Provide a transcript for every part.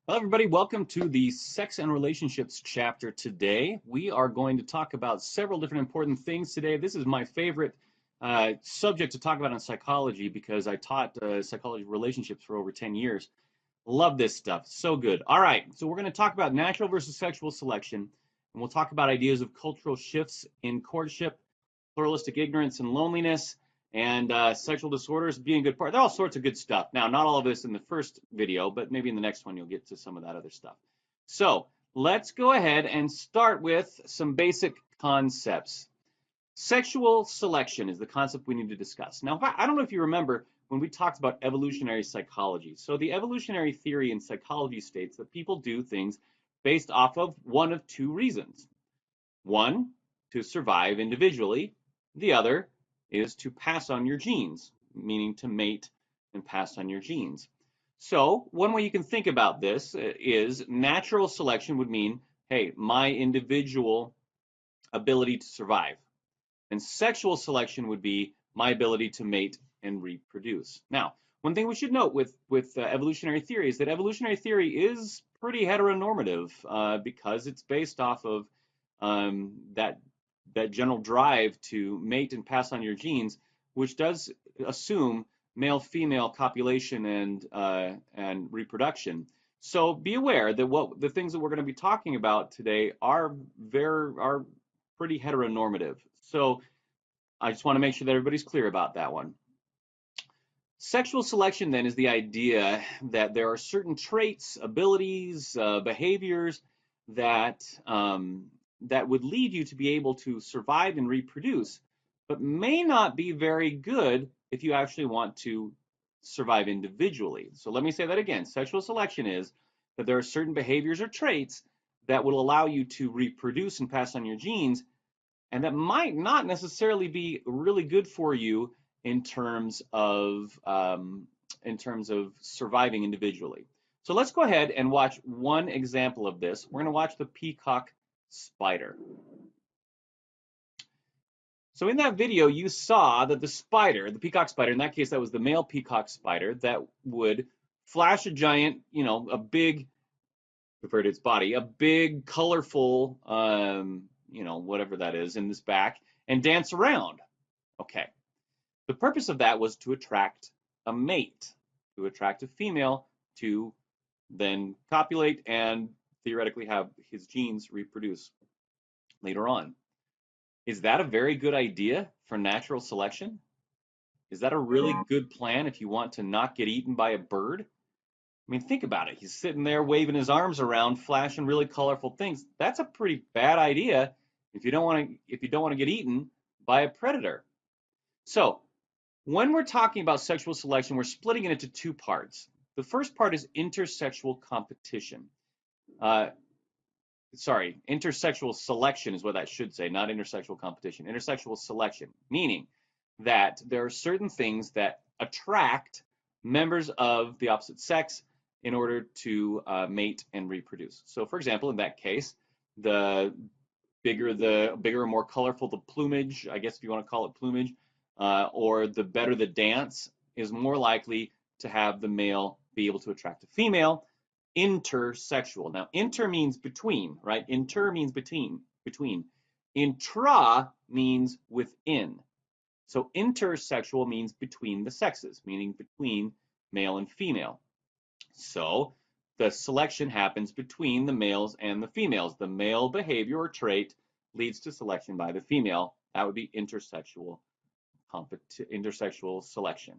Hello, everybody. Welcome to the Sex and Relationships chapter today. We are going to talk about several different important things today. This is my favorite subject to talk about in psychology because I taught psychology of relationships for over 10 years. Love this stuff. So good. All right. So we're going to talk about natural versus sexual selection, and we'll talk about ideas of cultural shifts in courtship, pluralistic ignorance and loneliness, and sexual disorders being a good part. There are all sorts of good stuff. Now, not all of this in the first video, but maybe in the next one you'll get to some of that other stuff. So let's go ahead and start with some basic concepts. Sexual selection is the concept we need to discuss. Now, I don't know if you remember when we talked about evolutionary psychology. So the evolutionary theory in psychology states that people do things based off of one of two reasons. One, to survive individually. The other is to pass on your genes, meaning to mate and pass on your genes. So one way you can think about this is natural selection would mean, hey, my individual ability to survive. And sexual selection would be my ability to mate and reproduce. Now, one thing we should note with evolutionary theory is that evolutionary theory is pretty heteronormative because it's based off of that general drive to mate and pass on your genes, which does assume male-female copulation and reproduction. So be aware that the things that we're going to be talking about today are pretty heteronormative. So I just want to make sure that everybody's clear about that one. Sexual selection then is the idea that there are certain traits, abilities, behaviors that that would lead you to be able to survive and reproduce, but may not be very good if you actually want to survive individually. So let me say that again. Sexual selection is that there are certain behaviors or traits that will allow you to reproduce and pass on your genes, and that might not necessarily be really good for you in terms of surviving individually. So let's go ahead and watch one example of this. We're going to watch the peacock spider. So in that video, you saw that the spider, the peacock spider, in that case, that was the male peacock spider that would flash a giant, a big, refer to its body, a big, colorful, whatever that is in this back, and dance around. Okay. The purpose of that was to attract a mate, to attract a female to then copulate and theoretically have his genes reproduce later on. Is that a very good idea for natural selection? Is that a really good plan if you want to not get eaten by a bird? I mean, think about it. He's sitting there waving his arms around, flashing really colorful things. That's a pretty bad idea if you don't want to get eaten by a predator. So, when we're talking about sexual selection, we're splitting it into two parts. The first part is intersexual competition. Intersexual selection is what that should say, not intersexual competition. Intersexual selection, meaning that there are certain things that attract members of the opposite sex in order to mate and reproduce. So, for example, in that case, the bigger or more colorful the plumage, I guess if you want to call it plumage, or the better the dance, is more likely to have the male be able to attract a female. Intersexual. Now, inter means between, right? Inter means between. Intra means within. So intersexual means between the sexes, meaning between male and female. So the selection happens between the males and the females. The male behavior or trait leads to selection by the female. That would be intersexual selection.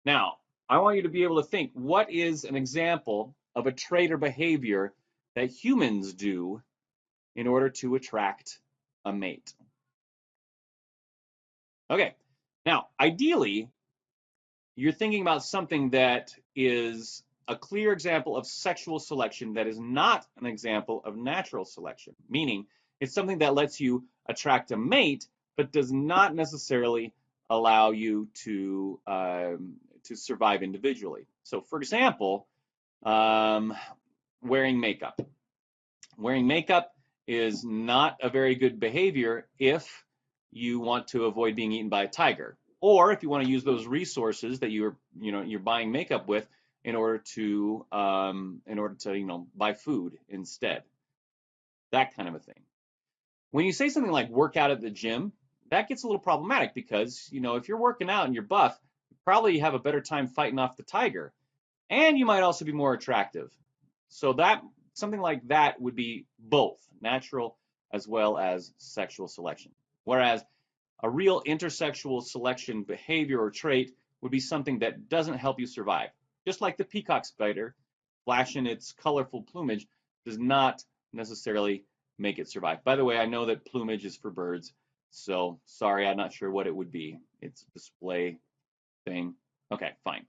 Now, I want you to be able to think, what is an example of a trait or behavior that humans do in order to attract a mate? Okay, now, ideally, you're thinking about something that is a clear example of sexual selection that is not an example of natural selection, meaning it's something that lets you attract a mate, but does not necessarily allow you to survive individually. So, for example, wearing makeup. Wearing makeup is not a very good behavior if you want to avoid being eaten by a tiger, or if you want to use those resources that you're buying makeup with in order to buy food instead. That kind of a thing. When you say something like work out at the gym, that gets a little problematic because, if you're working out and you're buff, you probably have a better time fighting off the tiger. And you might also be more attractive. So that something like that would be both natural as well as sexual selection. Whereas a real intersexual selection behavior or trait would be something that doesn't help you survive. Just like the peacock spider flashing its colorful plumage does not necessarily make it survive. By the way, I know that plumage is for birds, so sorry, I'm not sure what it would be. It's a display thing. Okay, fine.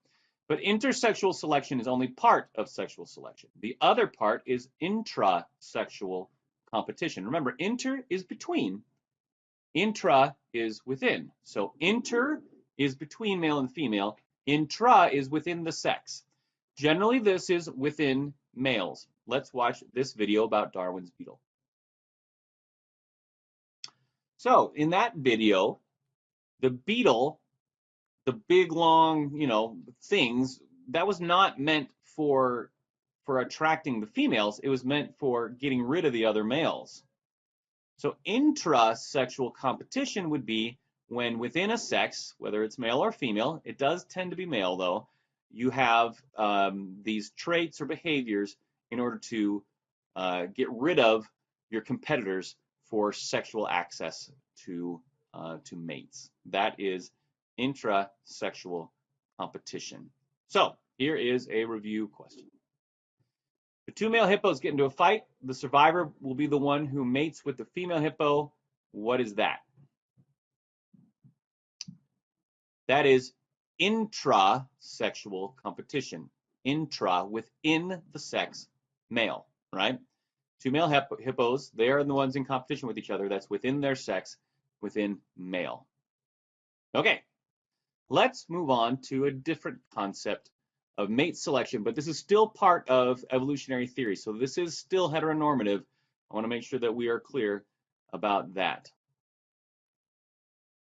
But intersexual selection is only part of sexual selection. The other part is intrasexual competition. Remember, inter is between, intra is within. So inter is between male and female, intra is within the sex. Generally, this is within males. Let's watch this video about Darwin's beetle. So in that video, the beetle, the big long, things, that was not meant for attracting the females. It was meant for getting rid of the other males. So intrasexual competition would be when within a sex, whether it's male or female, it does tend to be male though, you have these traits or behaviors in order to get rid of your competitors for sexual access to mates. That is intrasexual competition. So here is a review question. The two male hippos get into a fight. The survivor will be the one who mates with the female hippo. What is that? That is intrasexual competition. Intra, within the sex, male, right? Two male hippos, they are the ones in competition with each other. That's within their sex, within male. Okay, let's move on to a different concept of mate selection, but this is still part of evolutionary theory. So this is still heteronormative. I want to make sure that we are clear about that.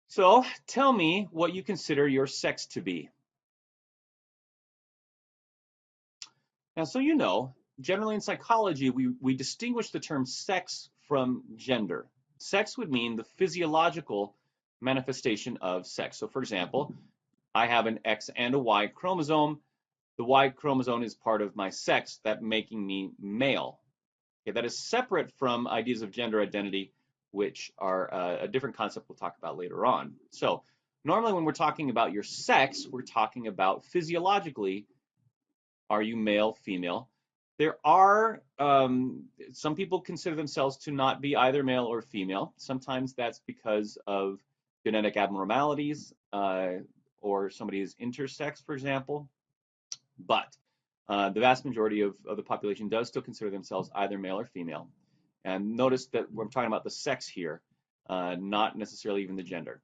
So tell me what you consider your sex to be. Now, so generally in psychology, we distinguish the term sex from gender. Sex would mean the physiological manifestation of sex. So for example, I have an X and a Y chromosome. The Y chromosome is part of my sex, that making me male. Okay, that is separate from ideas of gender identity, which are a different concept we'll talk about later on. So normally when we're talking about your sex, we're talking about physiologically, are you male, female? There are, some people consider themselves to not be either male or female. Sometimes that's because of genetic abnormalities, or somebody is intersex, for example. But the vast majority of the population does still consider themselves either male or female. And notice that we're talking about the sex here, not necessarily even the gender,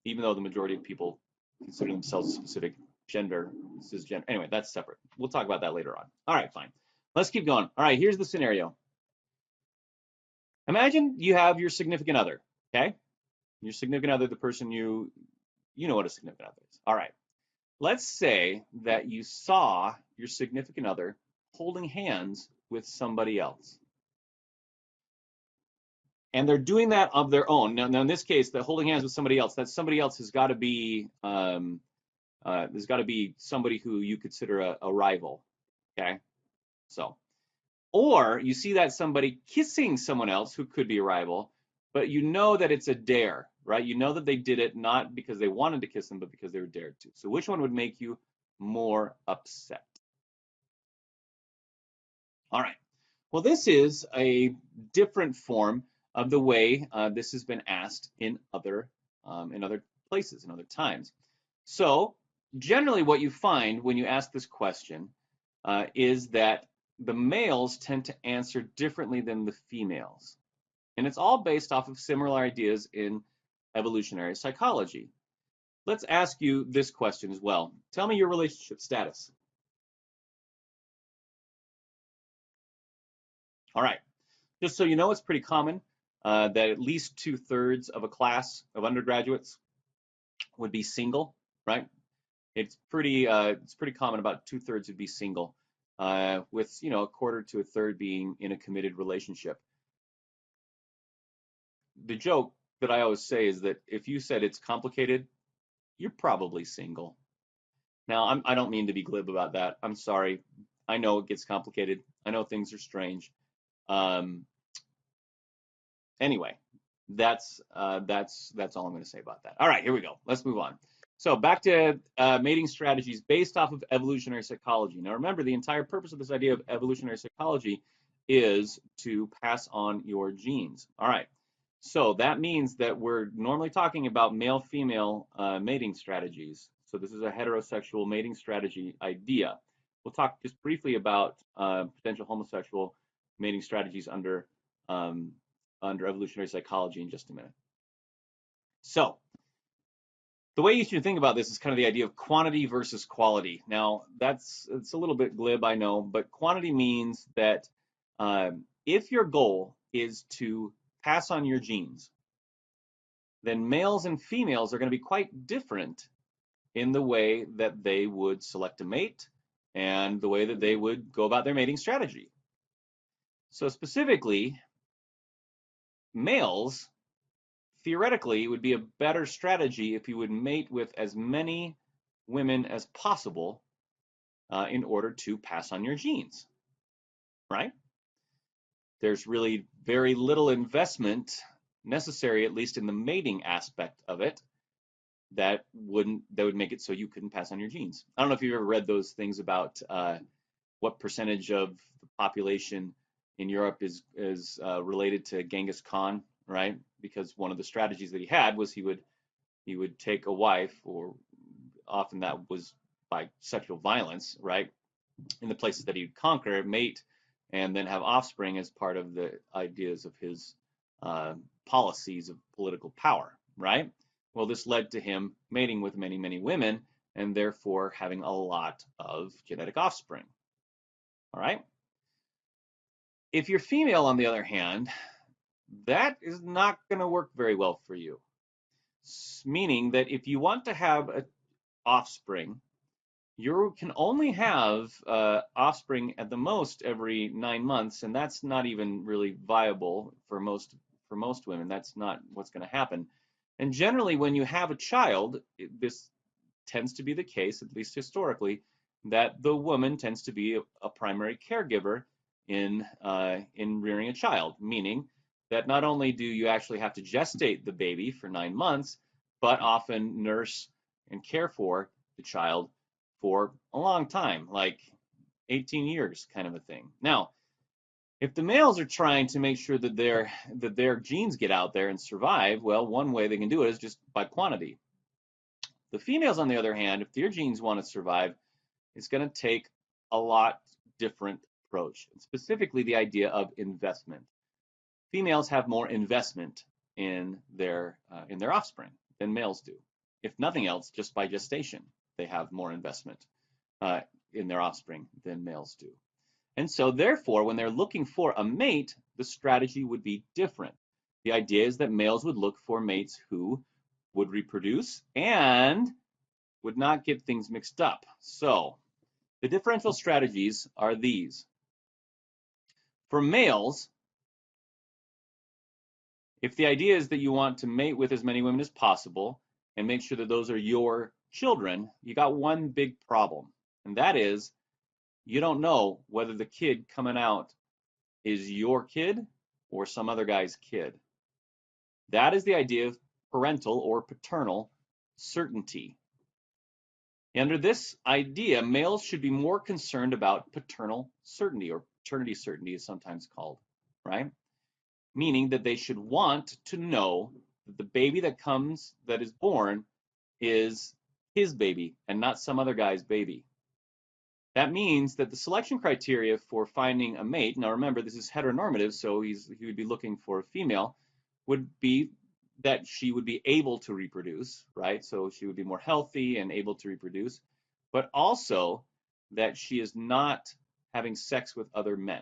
even though the majority of people consider themselves a specific gender, cisgender. Anyway, that's separate. We'll talk about that later on. All right, fine. Let's keep going. All right, here's the scenario. Imagine you have your significant other, okay? Your significant other, the person you know what a significant other is. All right. Let's say that you saw your significant other holding hands with somebody else. And they're doing that of their own. Now in this case, the holding hands with somebody else, that somebody else has got to be, there's got to be somebody who you consider a rival, okay? So, or you see that somebody kissing someone else who could be a rival, but you know that it's a dare, right? You know that they did it not because they wanted to kiss them, but because they were dared to. So which one would make you more upset? All right. Well, this is a different form of the way this has been asked in other places, in other times. So generally what you find when you ask this question is that the males tend to answer differently than the females. And it's all based off of similar ideas in evolutionary psychology. Let's ask you this question as well. Tell me your relationship status. All right. Just so you know, it's pretty common that at least 2/3 of a class of undergraduates would be single, right? It's pretty common. About 2/3 would be single, with a quarter to a third being in a committed relationship. The joke that I always say is that if you said it's complicated, you're probably single. Now, I don't mean to be glib about that. I'm sorry. I know it gets complicated. I know things are strange. Um, anyway, that's all I'm going to say about that. All right, here we go. Let's move on. So back to mating strategies based off of evolutionary psychology. Now, remember, the entire purpose of this idea of evolutionary psychology is to pass on your genes. All right. So that means that we're normally talking about male-female mating strategies. So this is a heterosexual mating strategy idea. We'll talk just briefly about potential homosexual mating strategies under evolutionary psychology in just a minute. So the way you should think about this is kind of the idea of quantity versus quality. Now, it's a little bit glib, I know, but quantity means that if your goal is to pass on your genes, then males and females are going to be quite different in the way that they would select a mate and the way that they would go about their mating strategy. So specifically, males, theoretically, it would be a better strategy if you would mate with as many women as possible in order to pass on your genes, right? There's really very little investment necessary, at least in the mating aspect of it, that would make it so you couldn't pass on your genes. I don't know if you've ever read those things about what percentage of the population in Europe is related to Genghis Khan, right? Because one of the strategies that he had was he would take a wife, or often that was by sexual violence, right? In the places that he'd conquer, mate, and then have offspring as part of the ideas of his policies of political power, right? Well, this led to him mating with many, many women and therefore having a lot of genetic offspring. All right. If you're female, on the other hand, that is not going to work very well for you. Meaning that if you want to have an offspring, you can only have offspring at the most every 9 months, and that's not even really viable for most women. That's not what's going to happen. And generally, when you have a child, this tends to be the case, at least historically, that the woman tends to be a primary caregiver in rearing a child, meaning that not only do you actually have to gestate the baby for 9 months, but often nurse and care for the child for a long time, like 18 years kind of a thing. Now, if the males are trying to make sure that their genes get out there and survive, well, one way they can do it is just by quantity. The females, on the other hand, if their genes want to survive, it's going to take a lot different approach, and specifically the idea of investment. Females have more investment in their offspring than males do. If nothing else, just by gestation, they have more investment in their offspring than males do. And so therefore, when they're looking for a mate, the strategy would be different. The idea is that males would look for mates who would reproduce and would not get things mixed up. So the differential strategies are these. For males, if the idea is that you want to mate with as many women as possible and make sure that those are your children, you got one big problem, and that is you don't know whether the kid coming out is your kid or some other guy's kid. That is the idea of parental or paternal certainty. Under this idea, males should be more concerned about paternal certainty, or paternity certainty is sometimes called, right? Meaning that they should want to know that the baby that is born is his baby and not some other guy's baby. That means that the selection criteria for finding a mate, now remember this is heteronormative, so he would be looking for a female, would be that she would be able to reproduce, right? So she would be more healthy and able to reproduce, but also that she is not having sex with other men.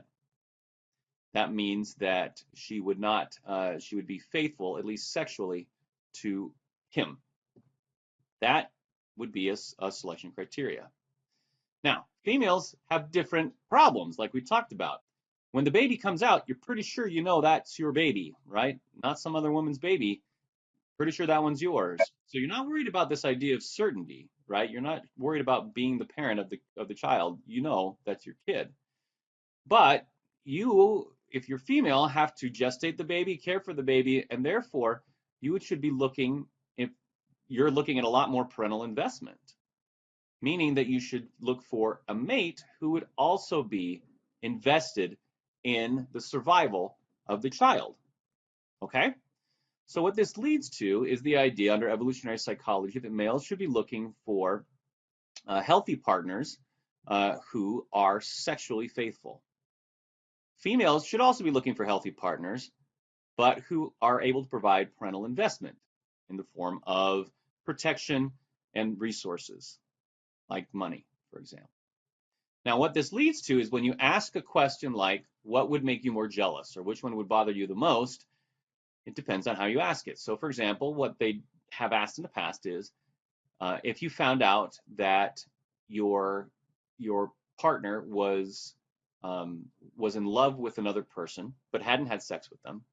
That means that she would be faithful, at least sexually, to him. That would be a selection criteria. Now, females have different problems, like we talked about. When the baby comes out, you're pretty sure you know that's your baby, right? Not some other woman's baby. Pretty sure that one's yours. So you're not worried about this idea of certainty, right? You're not worried about being the parent of the child. You know that's your kid. But you, if you're female, have to gestate the baby, care for the baby, and therefore you should be looking, if you're looking at a lot more parental investment, meaning that you should look for a mate who would also be invested in the survival of the child. Okay? So what this leads to is the idea under evolutionary psychology that males should be looking for healthy partners who are sexually faithful. Females should also be looking for healthy partners, but who are able to provide parental investment in the form of protection and resources, like money, for example. Now, what this leads to is when you ask a question like, what would make you more jealous, or which one would bother you the most, it depends on how you ask it. So, for example, what they have asked in the past is, if you found out that your partner was in love with another person but hadn't had sex with them,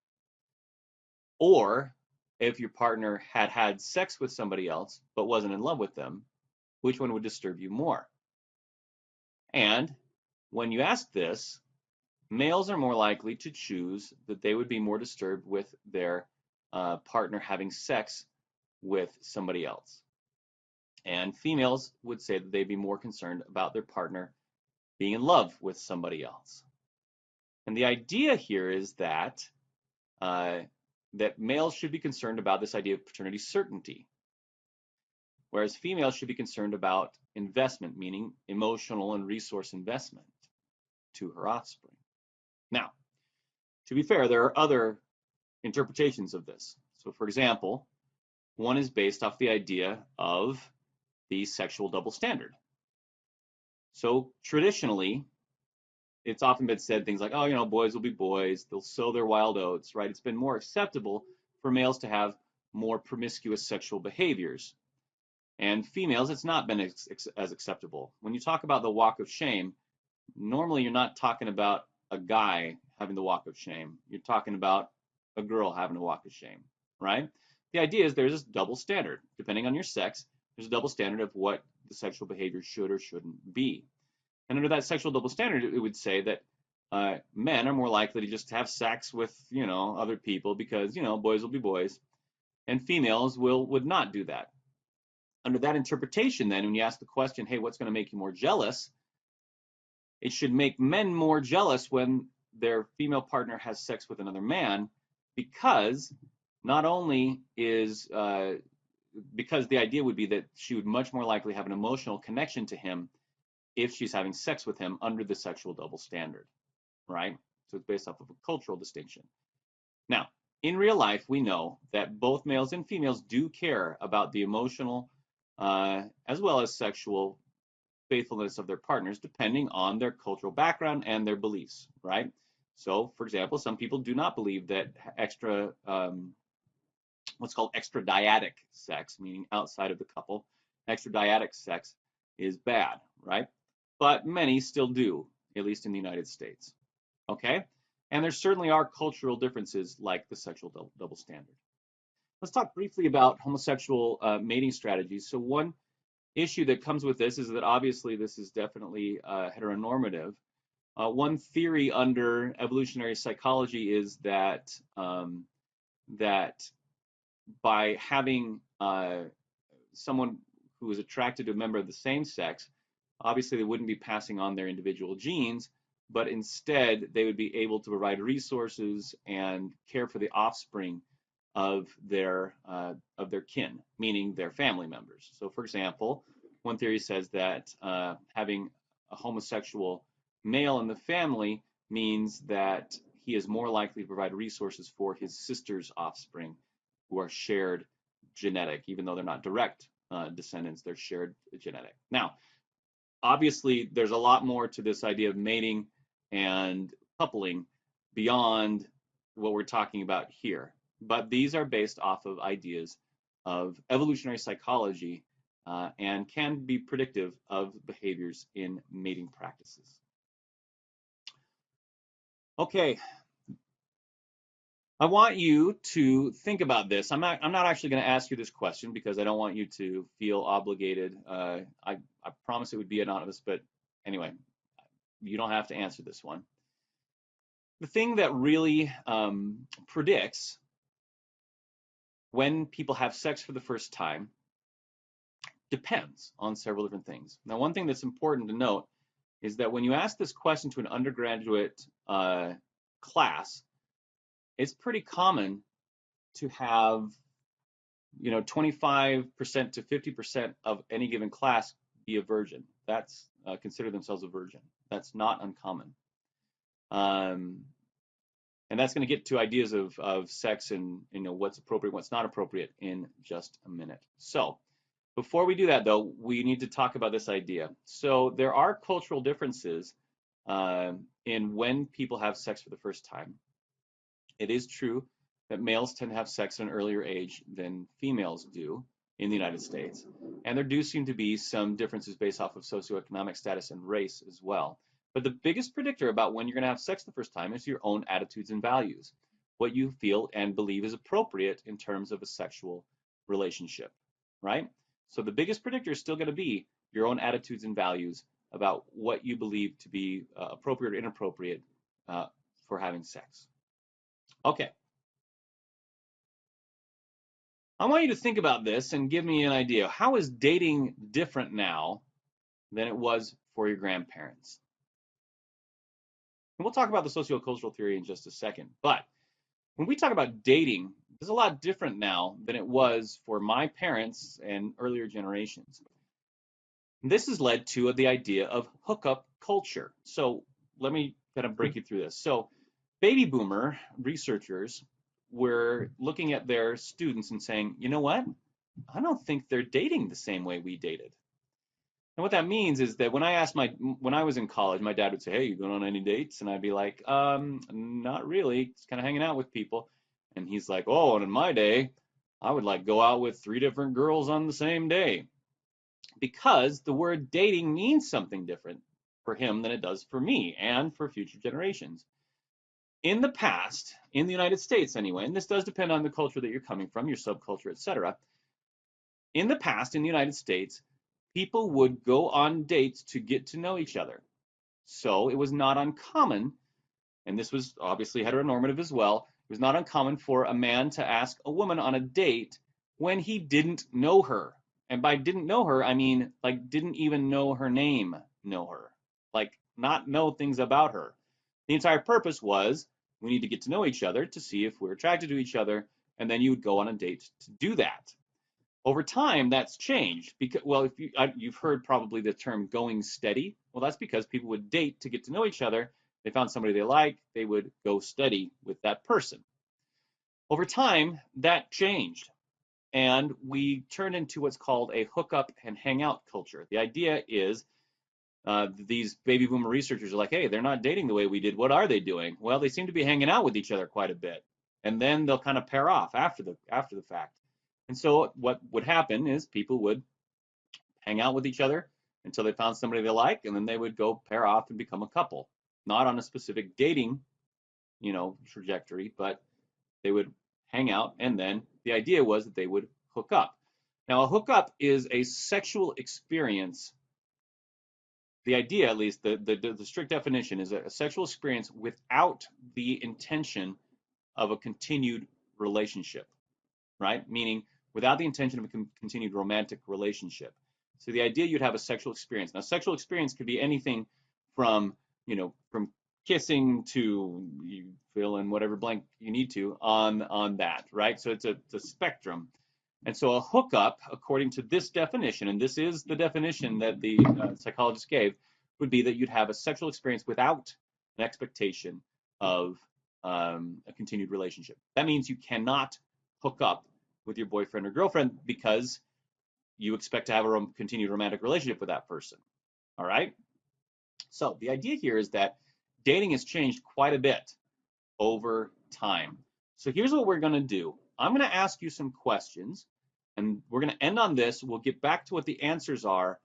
or if your partner had had sex with somebody else but wasn't in love with them, which one would disturb you more? And when you ask this, males are more likely to choose that they would be more disturbed with their partner having sex with somebody else. And females would say that they'd be more concerned about their partner being in love with somebody else. And the idea here is that that males should be concerned about this idea of paternity certainty, whereas females should be concerned about investment, meaning emotional and resource investment to her offspring. Now, to be fair, there are other interpretations of this. So, for example, one is based off the idea of the sexual double standard. So, traditionally, it's often been said things like, oh, you know, boys will be boys, they'll sow their wild oats, right? It's been more acceptable for males to have more promiscuous sexual behaviors. And females, it's not been as acceptable. When you talk about the walk of shame, normally you're not talking about a guy having the walk of shame. You're talking about a girl having a walk of shame, right? The idea is there's this double standard. Depending on your sex, there's a double standard of what the sexual behavior should or shouldn't be. And under that sexual double standard, it would say that men are more likely to just have sex with, you know, other people because, you know, boys will be boys, and females would not do that. Under that interpretation, then, when you ask the question, hey, what's going to make you more jealous? It should make men more jealous when their female partner has sex with another man, because not only is because the idea would be that she would much more likely have an emotional connection to him if she's having sex with him under the sexual double standard, right? So it's based off of a cultural distinction. Now, in real life, we know that both males and females do care about the emotional as well as sexual faithfulness of their partners, depending on their cultural background and their beliefs, right? So, for example, some people do not believe that what's called extradyadic sex, meaning outside of the couple, extradyadic sex is bad, right? But many still do, at least in the United States, okay? And there certainly are cultural differences like the sexual double standard. Let's talk briefly about homosexual mating strategies. So one issue that comes with this is that obviously this is definitely heteronormative. One theory under evolutionary psychology is that that by having someone who is attracted to a member of the same sex, obviously they wouldn't be passing on their individual genes, but instead they would be able to provide resources and care for the offspring of their kin, meaning their family members. So, for example, one theory says that having a homosexual male in the family means that he is more likely to provide resources for his sister's offspring, who are shared genetic, even though they're not direct descendants, they're shared genetic. Now, obviously, there's a lot more to this idea of mating and coupling beyond what we're talking about here. But these are based off of ideas of evolutionary psychology and can be predictive of behaviors in mating practices. Okay, I want you to think about this. I'm not actually going to ask you this question because I don't want you to feel obligated. I promise it would be anonymous, but anyway, you don't have to answer this one. The thing that really predicts when people have sex for the first time depends on several different things. Now, one thing that's important to note is that when you ask this question to an undergraduate class, it's pretty common to have 25% to 50% of any given class be a virgin. That's consider themselves a virgin. That's not uncommon. And that's going to get to ideas of sex and what's appropriate, what's not appropriate in just a minute. So before we do that, though, we need to talk about this idea. So there are cultural differences in when people have sex for the first time. It is true that males tend to have sex at an earlier age than females do in the United States. And there do seem to be some differences based off of socioeconomic status and race as well. But the biggest predictor about when you're going to have sex the first time is your own attitudes and values, what you feel and believe is appropriate in terms of a sexual relationship, right? So the biggest predictor is still going to be your own attitudes and values about what you believe to be appropriate or inappropriate for having sex. Okay. I want you to think about this and give me an idea. How is dating different now than it was for your grandparents? And we'll talk about the sociocultural theory in just a second. But when we talk about dating, it's a lot different now than it was for my parents and earlier generations. This has led to the idea of hookup culture. So let me kind of break you through this. So baby boomer researchers were looking at their students and saying, you know what? I don't think they're dating the same way we dated. And what that means is that when I was in college, my dad would say, hey, you going on any dates? And I'd be like, not really, just kind of hanging out with people. And he's like, oh, and in my day, I would like go out with 3 different girls on the same day. Because the word dating means something different for him than it does for me and for future generations. In the past, in the United States anyway, and this does depend on the culture that you're coming from, your subculture, etc. In the past, in the United States, people would go on dates to get to know each other. So it was not uncommon, and this was obviously heteronormative as well, it was not uncommon for a man to ask a woman on a date when he didn't know her. And by didn't know her, I mean like didn't even know her name, know her. Like not know things about her. The entire purpose was we need to get to know each other to see if we're attracted to each other, and then you would go on a date to do that. Over time, that's changed because, well, if you've heard probably the term going steady. Well, that's because people would date to get to know each other. They found somebody they like, they would go steady with that person. Over time, that changed, and we turned into what's called a hookup and hangout culture. The idea is these baby boomer researchers are like, hey, they're not dating the way we did. What are they doing? Well, they seem to be hanging out with each other quite a bit, and then they'll kind of pair off after the fact. And so what would happen is people would hang out with each other until they found somebody they like, and then they would go pair off and become a couple. Not on a specific dating, trajectory, but they would hang out, and then the idea was that they would hook up. Now, a hookup is a sexual experience. The idea, at least, the strict definition is a sexual experience without the intention of a continued relationship, right? Meaning without the intention of a continued romantic relationship. So the idea you'd have a sexual experience. Now, sexual experience could be anything from, from kissing to you fill in whatever blank you need to on that, right? So it's a spectrum. And so a hookup, according to this definition, and this is the definition that the psychologist gave, would be that you'd have a sexual experience without an expectation of a continued relationship. That means you cannot hook up with your boyfriend or girlfriend because you expect to have a continued romantic relationship with that person. All right? So the idea here is that dating has changed quite a bit over time. So here's what we're going to do. I'm going to ask you some questions, And we're going to end on this. We'll get back to what the answers are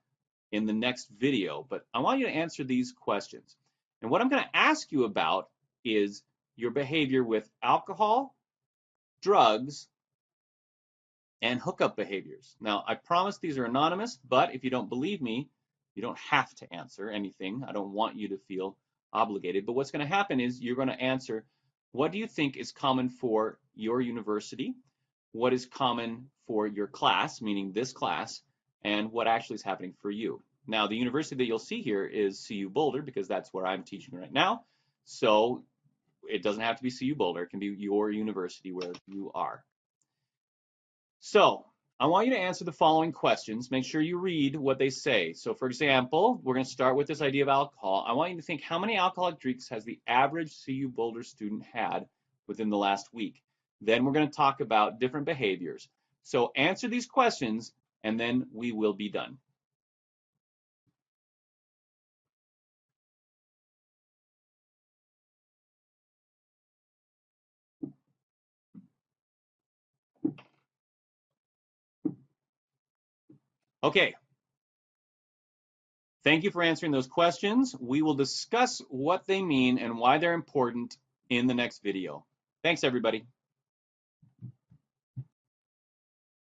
in the next video, but I want you to answer these questions. And what I'm going to ask you about is your behavior with alcohol, drugs, and hookup behaviors. Now, I promise these are anonymous, but if you don't believe me, you don't have to answer anything. I don't want you to feel obligated. But what's going to happen is you're going to answer, what do you think is common for your university? What is common for your class, meaning this class, and what actually is happening for you? Now, the university that you'll see here is CU Boulder because that's where I'm teaching right now. So it doesn't have to be CU Boulder. It can be your university where you are. So I want you to answer the following questions. Make sure you read what they say. So for example, we're going to start with this idea of alcohol. I want you to think, how many alcoholic drinks has the average CU Boulder student had within the last week? Then we're going to talk about different behaviors. So answer these questions and then we will be done. Okay. Thank you for answering those questions. We will discuss what they mean and why they're important in the next video. Thanks, everybody.